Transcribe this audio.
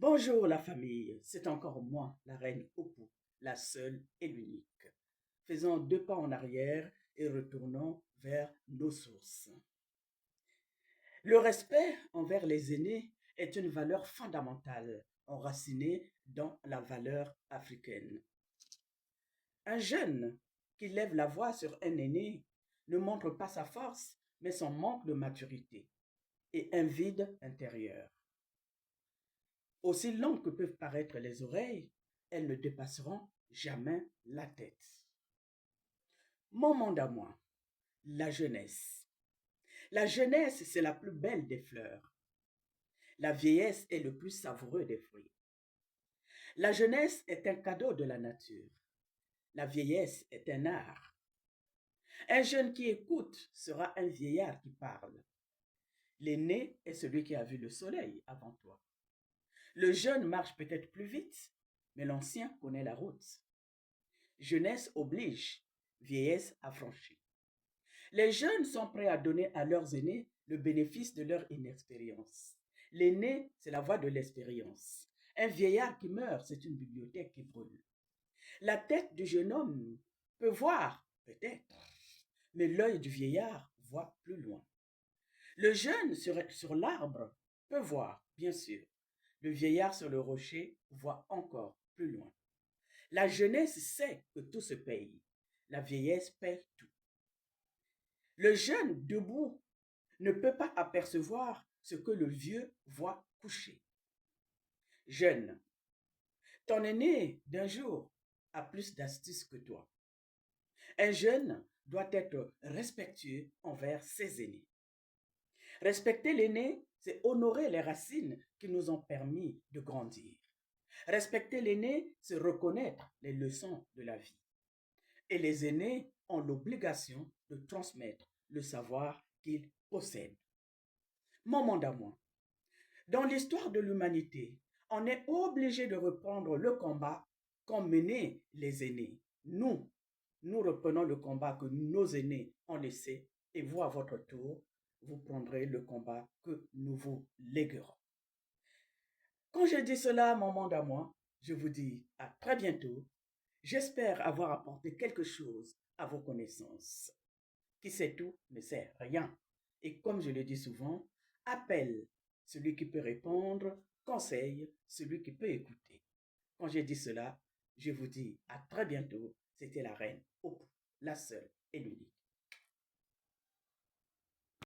Bonjour la famille, c'est encore moi, la reine Opu, la seule et l'unique. Faisons deux pas en arrière et retournons vers nos sources. Le respect envers les aînés est une valeur fondamentale, enracinée dans la valeur africaine. Un jeune qui lève la voix sur un aîné ne montre pas sa force, mais son manque de maturité et un vide intérieur. Aussi longues que peuvent paraître les oreilles, elles ne dépasseront jamais la tête. Mon monde à moi, la jeunesse. La jeunesse, c'est la plus belle des fleurs. La vieillesse est le plus savoureux des fruits. La jeunesse est un cadeau de la nature. La vieillesse est un art. Un jeune qui écoute sera un vieillard qui parle. L'aîné est celui qui a vu le soleil avant toi. Le jeune marche peut-être plus vite, mais l'ancien connaît la route. Jeunesse oblige, vieillesse affranchie. Les jeunes sont prêts à donner à leurs aînés le bénéfice de leur inexpérience. L'aîné, c'est la voix de l'expérience. Un vieillard qui meurt, c'est une bibliothèque qui brûle. La tête du jeune homme peut voir, peut-être, mais l'œil du vieillard voit plus loin. Le jeune sur l'arbre peut voir, bien sûr. Le vieillard sur le rocher voit encore plus loin. La jeunesse sait que tout se paye. La vieillesse paye tout. Le jeune debout ne peut pas apercevoir ce que le vieux voit couché. Jeune, ton aîné d'un jour a plus d'astuces que toi. Un jeune doit être respectueux envers ses aînés. Respecter l'aîné, c'est honorer les racines qui nous ont permis de grandir. Respecter l'aîné, c'est reconnaître les leçons de la vie. Et les aînés ont l'obligation de transmettre le savoir qu'ils possèdent. Mon monde à moi. Dans l'histoire de l'humanité, on est obligé de reprendre le combat qu'ont mené les aînés. Nous reprenons le combat que nos aînés ont laissé et vous, à votre tour, vous prendrez le combat que nous vous léguerons. Quand je dis cela, mon monde à moi, je vous dis à très bientôt. J'espère avoir apporté quelque chose à vos connaissances. Qui sait tout ne sait rien. Et comme je le dis souvent, appelle celui qui peut répondre, conseille celui qui peut écouter. Quand j'ai dit cela, je vous dis à très bientôt. C'était la reine Opu, la seule et l'unique.